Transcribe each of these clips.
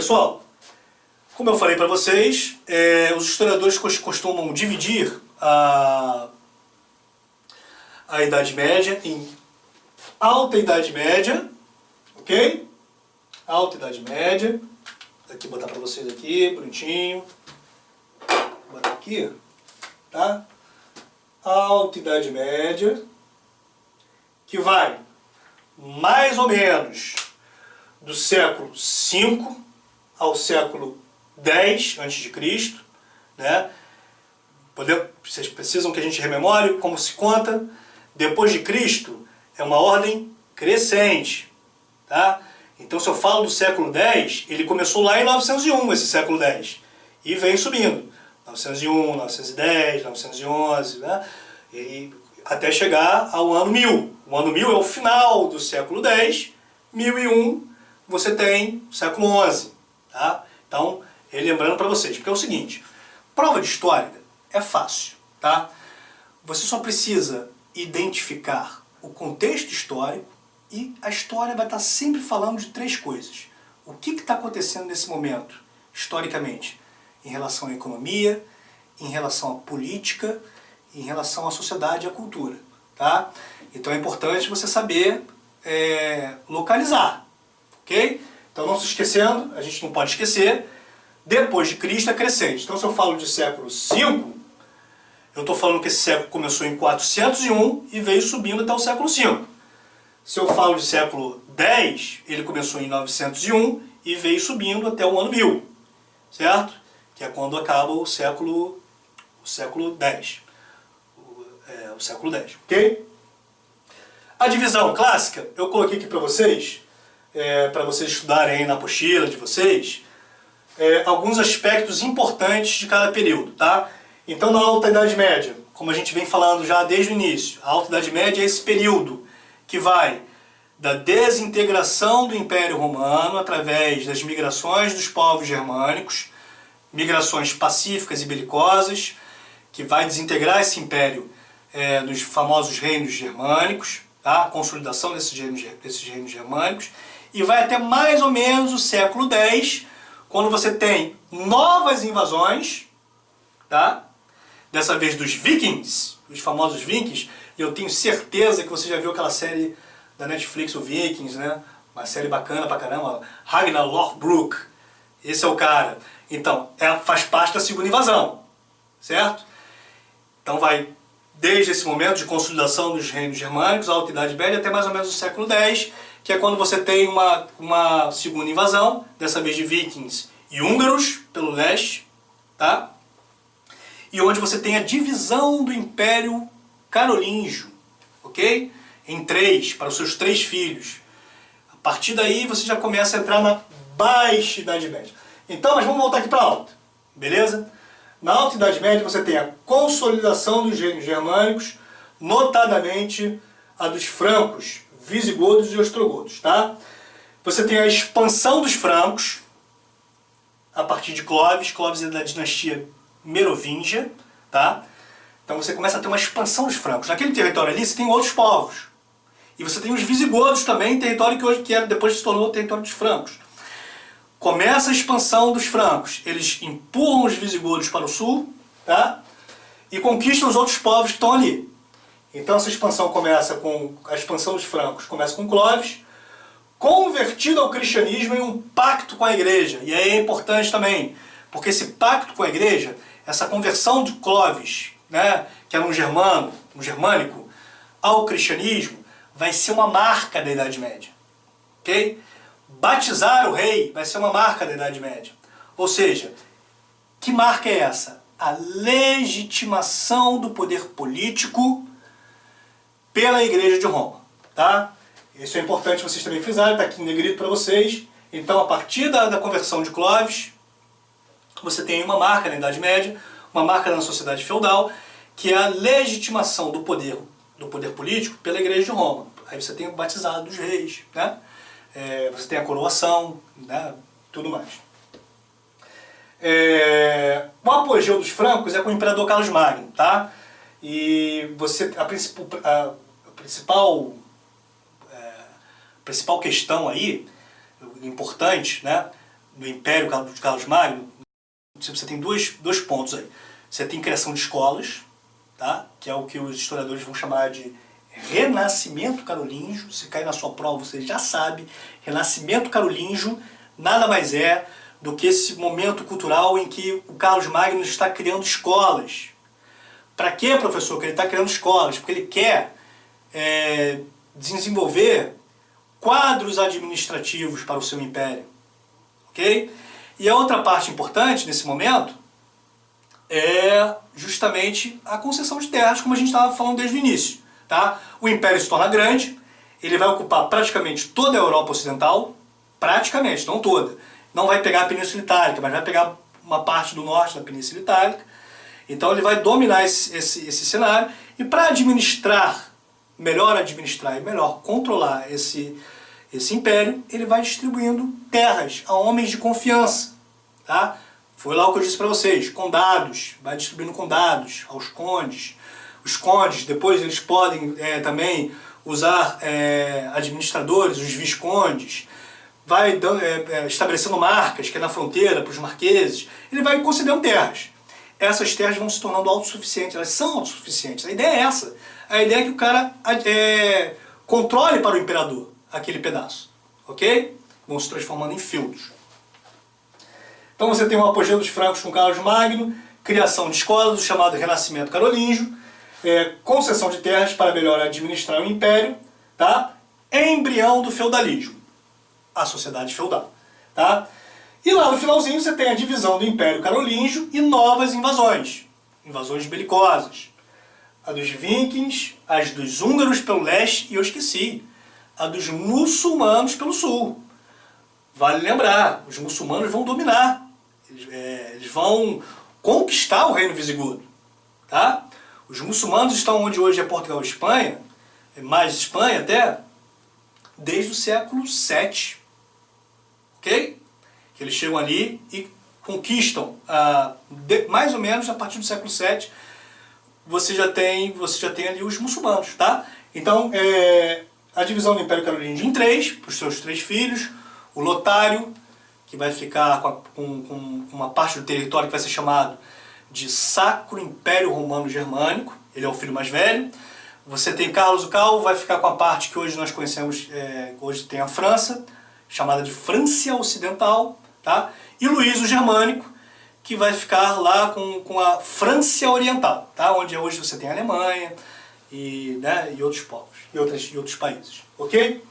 pessoal, como eu falei para vocês, os historiadores costumam dividir a Idade Média em Alta Idade Média, ok? Alta Idade Média. Aqui, botar para vocês aqui, bonitinho. Vou botar aqui, tá? Alta Idade Média, que vai mais ou menos do século V ao século X a.C., né? Vocês precisam que a gente rememore como se conta. Depois de Cristo é uma ordem crescente, tá? Então, se eu falo do século X, ele começou lá em 901, esse século X, e vem subindo. 901, 910, 911, né? E até chegar ao ano 1000. O ano 1000 é o final do século X, 1001 você tem o século XI, tá? Então, lembrando para vocês, porque é o seguinte, prova de história é fácil, tá? Você só precisa identificar o contexto histórico e a história vai estar sempre falando de três coisas. O que está acontecendo nesse momento, historicamente, em relação à economia, em relação à política, em relação à sociedade e à cultura, tá? Então é importante você saber localizar, ok? Então não se esquecendo, a gente não pode esquecer, depois de Cristo é crescente. Então se eu falo de século V, eu estou falando que esse século começou em 401 e veio subindo até o século V. Se eu falo de século X, ele começou em 901 e veio subindo até o ano 1000, certo? Que é quando acaba o século X. O século X, ok? A divisão clássica, eu coloquei aqui para vocês estudarem aí na apostila de vocês, alguns aspectos importantes de cada período, tá? Então, na Alta Idade Média, como a gente vem falando já desde o início, a Alta Idade Média é esse período que vai da desintegração do Império Romano através das migrações dos povos germânicos, migrações pacíficas e belicosas, que vai desintegrar esse império dos famosos reinos germânicos, tá? A consolidação desses reinos germânicos, e vai até mais ou menos o século X, quando você tem novas invasões, tá? Dessa vez dos vikings, os famosos vikings, e eu tenho certeza que você já viu aquela série da Netflix, o Vikings, né? Uma série bacana pra caramba, Ragnar Lothbrok, esse é o cara. Então, faz parte da segunda invasão, certo? Então vai desde esse momento de consolidação dos reinos germânicos, a Alta Idade Média, até mais ou menos o século X, que é quando você tem uma segunda invasão, dessa vez de vikings e húngaros pelo leste, tá? E onde você tem a divisão do Império Carolíngio, ok? Em três, para os seus três filhos. A partir daí você já começa a entrar na Baixa Idade Média. Então, mas vamos voltar aqui para a Alta, beleza? Na Alta Idade Média você tem a consolidação dos reinos germânicos, notadamente a dos francos, visigodos e ostrogodos, tá? Você tem a expansão dos francos, a partir de Clovis. Clovis é da dinastia Merovingia, tá? Então você começa a ter uma expansão dos francos. Naquele território ali você tem outros povos. E você tem os visigodos também, território depois se tornou o território dos francos. Começa a expansão dos francos. Eles empurram os visigodos para o sul, tá? E conquistam os outros povos que estão ali. Então essa expansão começa com a expansão dos francos, começa com Clovis, convertido ao cristianismo em um pacto com a igreja. E aí é importante também, porque esse pacto com a igreja, essa conversão de Clovis, né, que era um germânico, ao cristianismo, vai ser uma marca da Idade Média, ok? Batizar o rei vai ser uma marca da Idade Média. Ou seja, que marca é essa? A legitimação do poder político pela Igreja de Roma, tá? Isso é importante vocês também frisarem, está aqui em negrito para vocês. Então, a partir da conversão de Clovis, você tem uma marca na Idade Média, uma marca na sociedade feudal, que é a legitimação do poder político pela Igreja de Roma. Aí você tem o batizado dos reis, né? Você tem a coroação, né? Tudo mais. O apogeu dos francos é com o imperador Carlos Magno, tá? E a principal questão aí, importante, né? do Império de Carlos Magno, você tem dois pontos aí. Você tem criação de escolas, tá? Que é o que os historiadores vão chamar de Renascimento Carolíngio. Se cair na sua prova, você já sabe. Renascimento Carolíngio nada mais é do que esse momento cultural em que o Carlos Magno está criando escolas. Para quê, professor, que ele está criando escolas? Porque ele quer desenvolver quadros administrativos para o seu império. Ok? E a outra parte importante nesse momento é justamente a concessão de terras, como a gente estava falando desde o início. Tá? O império se torna grande, ele vai ocupar praticamente toda a Europa Ocidental, praticamente, não toda. Não vai pegar a Península Itálica, mas vai pegar uma parte do norte da Península Itálica. Então ele vai dominar esse cenário, e para administrar e melhor controlar esse império, ele vai distribuindo terras a homens de confiança. Tá? Foi lá o que eu disse para vocês, condados, vai distribuindo condados aos condes. Os condes, depois eles podem também usar administradores, os viscondes, vai estabelecendo marcas, que é na fronteira, para os marqueses, ele vai concedendo terras. Essas terras vão se tornando autossuficientes, elas são autossuficientes. A ideia é essa. A ideia é que o cara controle para o imperador aquele pedaço. Ok? Vão se transformando em feudos. Então você tem o apogeu dos francos com Carlos Magno, criação de escolas, o chamado Renascimento Carolíngio, concessão de terras para melhor administrar o império, tá? Embrião do feudalismo, a sociedade feudal. Tá? E lá no finalzinho você tem a divisão do Império Carolíngio e novas invasões belicosas. A dos vikings, as dos húngaros pelo leste, e eu esqueci, a dos muçulmanos pelo sul. Vale lembrar, os muçulmanos vão dominar, eles vão conquistar o reino visigodo. Tá? Os muçulmanos estão onde hoje é Portugal e Espanha, mais Espanha até, desde o século VII. Ok? Que eles chegam ali e conquistam, mais ou menos a partir do século VII, você já tem ali os muçulmanos. Tá? Então, a divisão do Império Carolíngio em três, para os seus 3 filhos, o Lotário, que vai ficar com uma parte do território que vai ser chamado de Sacro Império Romano Germânico, ele é o filho mais velho. Você tem Carlos o Calvo, vai ficar com a parte que hoje nós conhecemos, hoje tem a França, chamada de França Ocidental, tá? E Luís o Germânico, que vai ficar lá com a França Oriental, tá? Onde hoje você tem a Alemanha e outros povos, e outros países, ok?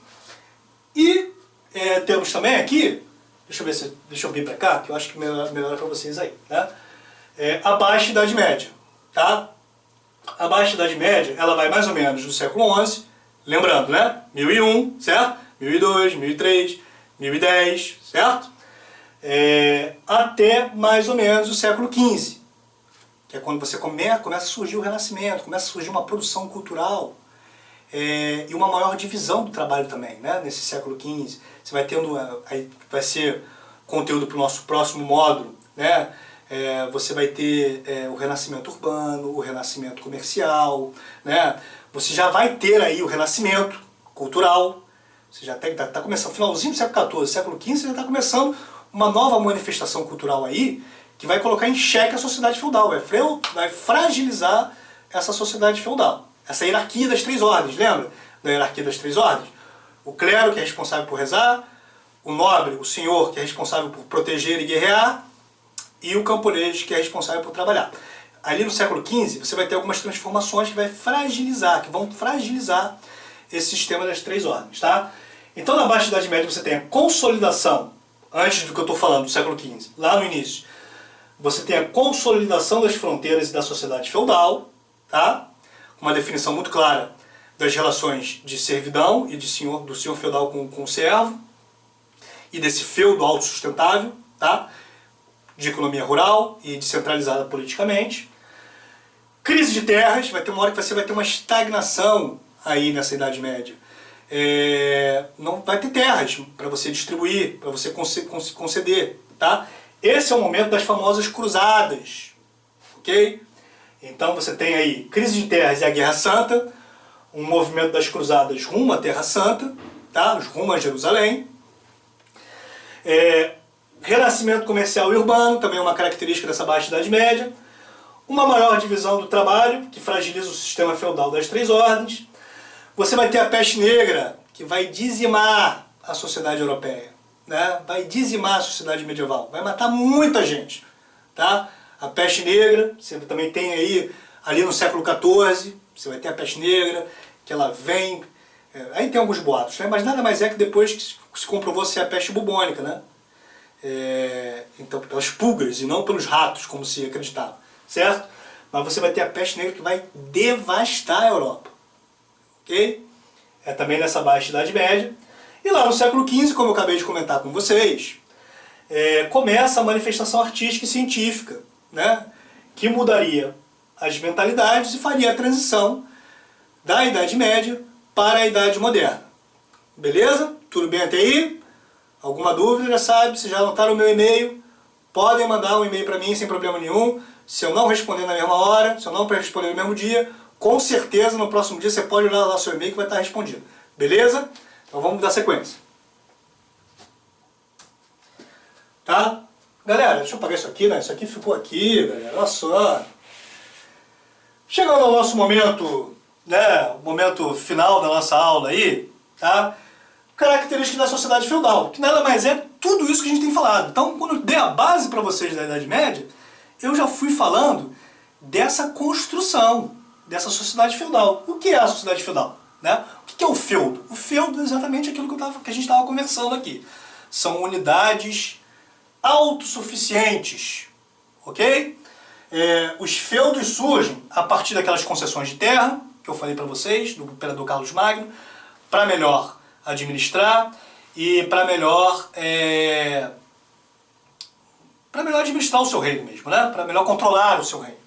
E temos também aqui, deixa eu vir para cá, que eu acho que melhor para vocês aí, né? A Baixa Idade Média, tá? A Baixa Idade Média, ela vai mais ou menos do século XI, lembrando, né? 1001, certo? 1002, 1003, 1010, certo? Até mais ou menos o século XV, que é quando você começa a surgir o Renascimento, começa a surgir uma produção cultural e uma maior divisão do trabalho também, né? Nesse século XV. Você vai tendo, aí vai ser conteúdo para o nosso próximo módulo, né? Você vai ter o renascimento urbano, o renascimento comercial, né? Você já vai ter aí o renascimento cultural. Você já está começando, finalzinho do século XIV, século XV, você já está começando uma nova manifestação cultural aí, que vai colocar em xeque a sociedade feudal, vai fragilizar essa sociedade feudal. Essa hierarquia das 3 ordens, lembra da hierarquia das 3 ordens? O clero, que é responsável por rezar, o nobre, o senhor, que é responsável por proteger e guerrear, e o camponês, que é responsável por trabalhar. Ali no século XV, você vai ter algumas transformações que vão fragilizar esse sistema das 3 ordens. Tá? Então, na Baixa Idade Média, você tem a consolidação, antes do que eu estou falando, do século XV, lá no início, você tem a consolidação das fronteiras e da sociedade feudal, tá? Uma definição muito clara das relações de servidão e do senhor feudal com o servo, e desse feudo autossustentável, tá? De economia rural e descentralizada politicamente. Crise de terras, vai ter uma hora que você vai ter uma estagnação aí nessa Idade Média. Não vai ter terras para você distribuir, para você conceder, tá? Esse é o momento das famosas cruzadas, ok? Então você tem aí crise de terras e a Guerra Santa, um movimento das cruzadas rumo à Terra Santa, tá? Rumo a Jerusalém. renascimento comercial e urbano, também é uma característica dessa Baixa Idade Média. Uma maior divisão do trabalho, que fragiliza o sistema feudal das três ordens. Você vai ter a peste negra, que vai dizimar a sociedade europeia, né? Vai dizimar a sociedade medieval, vai matar muita gente, tá? A peste negra, você também tem aí, ali no século XIV, você vai ter a peste negra, que ela vem, aí tem alguns boatos, né? Mas nada mais é que depois que se comprovou ser a peste bubônica, né? Então, pelas pulgas e não pelos ratos, como se acreditava, certo? Mas você vai ter a peste negra que vai devastar a Europa, ok? É também nessa Baixa Idade Média. E lá no século XV, como eu acabei de comentar com vocês, começa a manifestação artística e científica, né? Que mudaria as mentalidades e faria a transição da Idade Média para a Idade Moderna. Beleza? Tudo bem até aí? Alguma dúvida, já sabe, se já anotaram o meu e-mail, podem mandar um e-mail para mim sem problema nenhum. Se eu não responder na mesma hora, se eu não responder no mesmo dia, com certeza no próximo dia você pode olhar lá o seu e-mail que vai estar respondido. Beleza? Então vamos dar sequência. Tá? Galera, deixa eu apagar isso aqui, né? Isso aqui ficou aqui, galera, olha só. Chegando ao nosso momento, né? O momento final da nossa aula aí, tá? Características da sociedade feudal, que nada mais é tudo isso que a gente tem falado. Então, quando eu dei a base para vocês da Idade Média, eu já fui falando dessa construção, dessa sociedade feudal. O que é a sociedade feudal? Né? O que é o feudo? O feudo é exatamente aquilo que a gente estava conversando aqui. São unidades autossuficientes, ok? Os feudos surgem a partir daquelas concessões de terra, que eu falei para vocês, do imperador Carlos Magno, para melhor administrar e para melhor administrar o seu reino mesmo, né? Para melhor controlar o seu reino.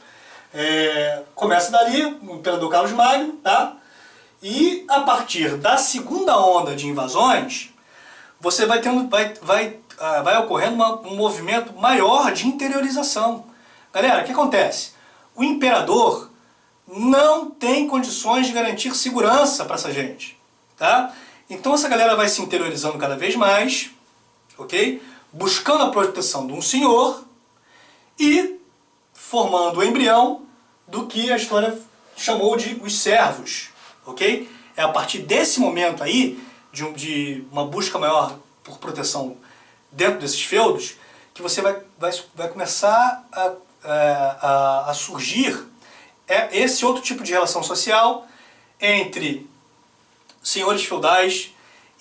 Começa dali, o imperador Carlos Magno, tá? E a partir da segunda onda de invasões, você vai ocorrendo um movimento maior de interiorização. Galera, o que acontece? O imperador não tem condições de garantir segurança para essa gente, tá? Então essa galera vai se interiorizando cada vez mais, ok? Buscando a proteção de um senhor e formando o embrião do que a história chamou de os servos, ok? É a partir desse momento aí, de uma busca maior por proteção dentro desses feudos, que você vai começar a surgir esse outro tipo de relação social entre senhores feudais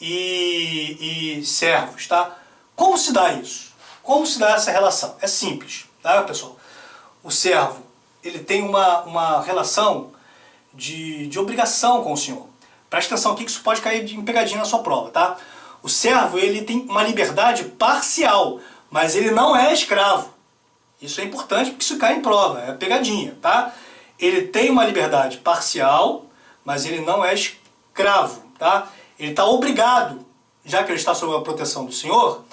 e servos, tá? Como se dá isso? Como se dá essa relação? É simples, tá, pessoal? O servo, ele tem uma relação de obrigação com o senhor. Presta atenção aqui que isso pode cair em pegadinha na sua prova, tá? O servo, ele tem uma liberdade parcial, mas ele não é escravo. Isso é importante porque isso cai em prova, é pegadinha, tá? Ele tem uma liberdade parcial, mas ele não é escravo, tá? Ele está obrigado, já que ele está sob a proteção do senhor,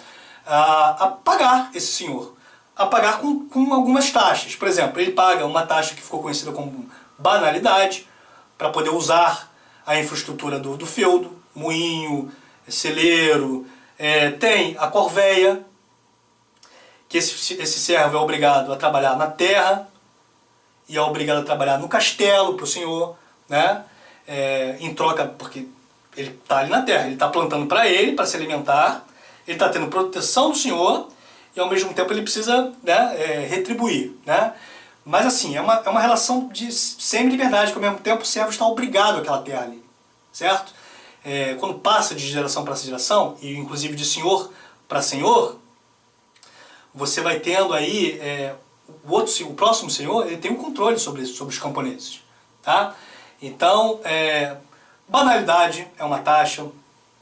a pagar esse senhor, a pagar com algumas taxas. Por exemplo, ele paga uma taxa que ficou conhecida como banalidade, para poder usar a infraestrutura do feudo, moinho, celeiro, tem a corveia, que esse servo é obrigado a trabalhar na terra e é obrigado a trabalhar no castelo para o senhor, né? Em troca, porque ele está ali na terra, ele está plantando para ele, para se alimentar, ele está tendo proteção do senhor e ao mesmo tempo ele precisa, né, retribuir, né? Mas assim, é uma relação de semi-liberdade, que ao mesmo tempo o servo está obrigado àquela terra ali, certo? Quando passa de geração para geração, e inclusive de senhor para senhor, você vai tendo aí, o próximo senhor, ele tem um controle sobre os camponeses, tá? Então, banalidade é uma taxa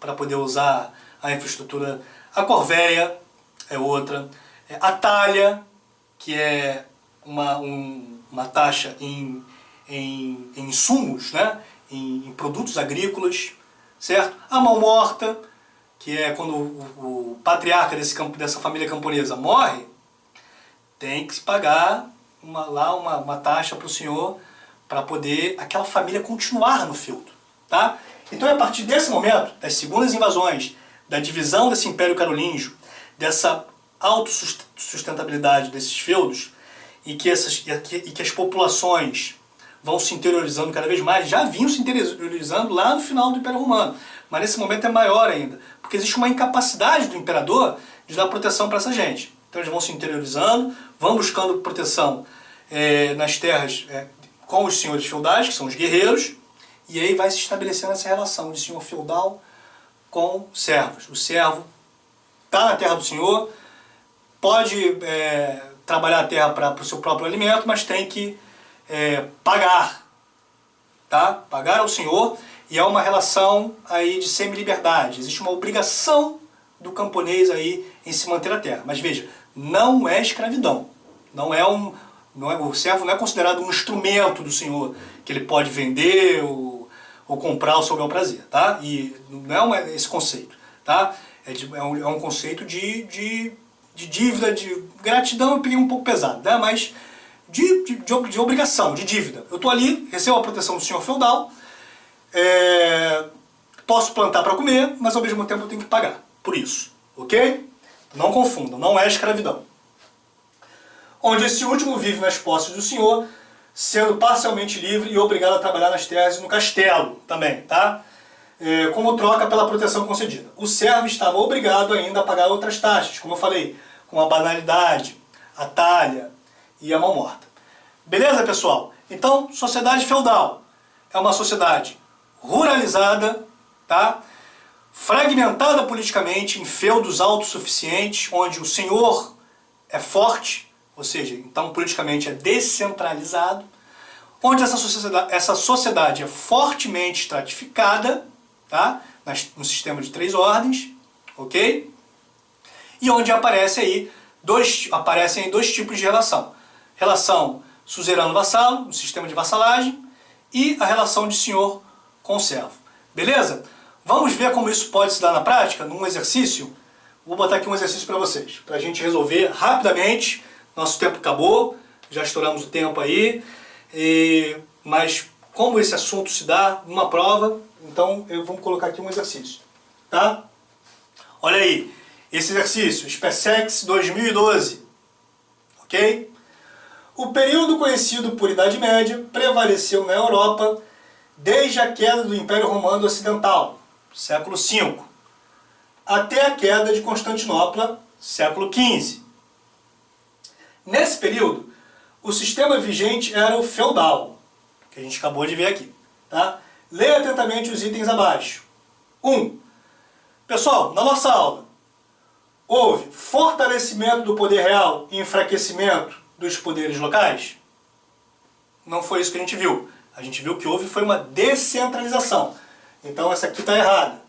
para poder usar a infraestrutura. A corveia é outra. A talha, que é uma taxa em insumos, né? em produtos agrícolas, certo? A mão morta, que é quando o patriarca dessa família camponesa morre, tem que se pagar uma taxa para o senhor para poder aquela família continuar no feudo, tá? Então é a partir desse momento, das segundas invasões, da divisão desse Império Carolíngio, dessa autossustentabilidade desses feudos e que as populações vão se interiorizando cada vez mais, já vinham se interiorizando lá no final do Império Romano, mas nesse momento é maior ainda, porque existe uma incapacidade do imperador de dar proteção para essa gente. Então eles vão se interiorizando, vão buscando proteção nas terras com os senhores feudais, que são os guerreiros, e aí vai se estabelecendo essa relação de senhor feudal com servos. O servo está na terra do senhor, pode trabalhar a terra para o seu próprio alimento, mas tem que pagar, tá? Pagar ao senhor, e é uma relação aí de semi-liberdade. Existe uma obrigação do camponês aí em se manter na terra. Mas veja, não é escravidão. O servo não é considerado um instrumento do senhor que ele pode vender ou comprar ao seu bel prazer, tá? E não é esse conceito, tá? É um conceito de dívida, de gratidão, eu peguei um pouco pesado, né? Mas de obrigação, de dívida. Eu estou ali, recebo a proteção do senhor feudal, posso plantar para comer, mas ao mesmo tempo eu tenho que pagar por isso, ok? Não confundam, não é escravidão. Onde esse último vive nas posses do senhor, sendo parcialmente livre e obrigado a trabalhar nas terras e no castelo também, tá? Como troca pela proteção concedida. O servo estava obrigado ainda a pagar outras taxas, como eu falei, como a banalidade, a talha e a mão morta. Beleza, pessoal? Então, sociedade feudal é uma sociedade ruralizada, tá? Fragmentada politicamente em feudos autossuficientes, onde o senhor é forte, ou seja, então politicamente é descentralizado, onde essa sociedade é fortemente estratificada, tá? No sistema de 3 ordens, ok? E onde aparecem dois tipos de relação. Relação suzerano-vassalo, no sistema de vassalagem, e a relação de senhor com servo. Beleza? Vamos ver como isso pode se dar na prática, num exercício? Vou botar aqui um exercício para vocês, para a gente resolver rapidamente. Nosso tempo acabou, já estouramos o tempo aí, mas como esse assunto se dá numa prova, então eu vou colocar aqui um exercício, tá? Olha aí, esse exercício, SpaceX 2012, ok? O período conhecido por Idade Média prevaleceu na Europa desde a queda do Império Romano Ocidental, século V, até a queda de Constantinopla, século XV. Nesse período, o sistema vigente era o feudal, que a gente acabou de ver aqui, tá? Leia atentamente os itens abaixo. 1. Pessoal, na nossa aula, houve fortalecimento do poder real e enfraquecimento dos poderes locais? Não foi isso que a gente viu. A gente viu que foi uma descentralização. Então essa aqui está errada.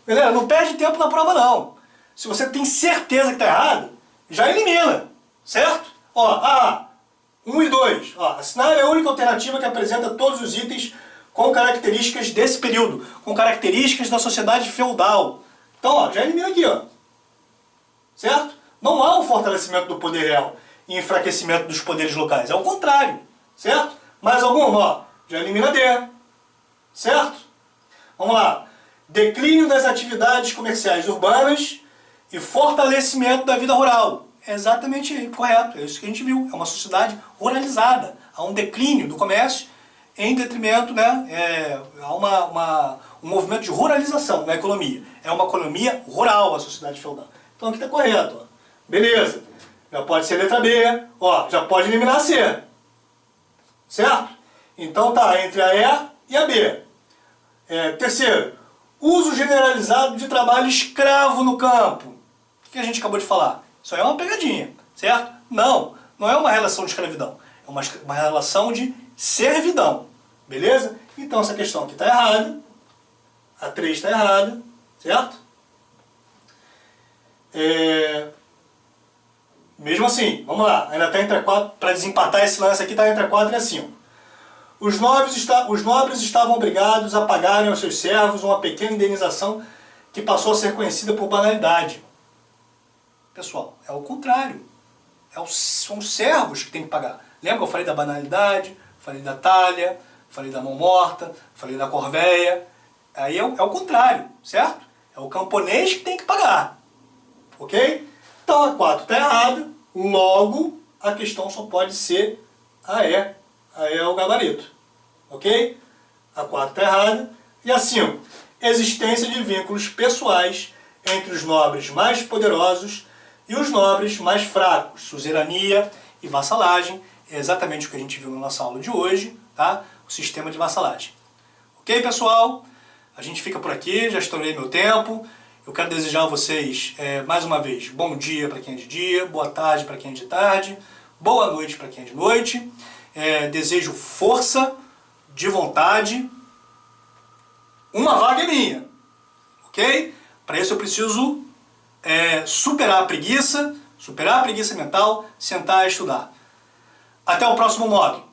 Galera, não perde tempo na prova não. Se você tem certeza que está errado, já elimina. Certo? Ó, 1 e 2. Ó, assinar é a única alternativa que apresenta todos os itens com características desse período, com características da sociedade feudal. Então, ó, já elimina aqui, ó. Certo? Não há um fortalecimento do poder real e enfraquecimento dos poderes locais. É o contrário. Certo? Mais alguma? Ó, já elimina D. Certo? Vamos lá. Declínio das atividades comerciais urbanas e fortalecimento da vida rural. É exatamente correto, é isso que a gente viu. É uma sociedade ruralizada. Há um declínio do comércio em detrimento, né? Há um movimento de ruralização na economia. É uma economia rural a sociedade feudal. Então aqui está correto. Ó. Beleza. Já pode ser a letra B. Ó, já pode eliminar a C. Certo? Então tá entre a E e a B. Terceiro, uso generalizado de trabalho escravo no campo. O que a gente acabou de falar? Isso aí é uma pegadinha, certo? Não é uma relação de escravidão. É uma relação de servidão. Beleza? Então essa questão aqui está errada. A 3 está errada, certo? Mesmo assim, vamos lá. Ainda está entre a 4, para desempatar esse lance aqui, está entre a 4 e a 5. Os nobres estavam obrigados a pagarem aos seus servos uma pequena indenização que passou a ser conhecida por banalidade. Pessoal, é o contrário. São os servos que têm que pagar. Lembra que eu falei da banalidade, falei da talha, falei da mão morta, falei da corvéia. Aí é o contrário, certo? É o camponês que tem que pagar. Ok? Então a 4 está errada, logo a questão só pode ser AE. AE é o gabarito. Ok? A 4 está errada. E a 5. Existência de vínculos pessoais entre os nobres mais poderosos e os nobres mais fracos. Suzerania e vassalagem. É exatamente o que a gente viu na nossa aula de hoje, tá? O sistema de vassalagem. Ok, pessoal? A gente fica por aqui, já estourei meu tempo. Eu quero desejar a vocês, mais uma vez, bom dia para quem é de dia, boa tarde para quem é de tarde, boa noite para quem é de noite. Desejo força, de vontade. Uma vaga é minha, ok? Para isso eu preciso superar a preguiça mental, sentar e estudar. Até o próximo módulo.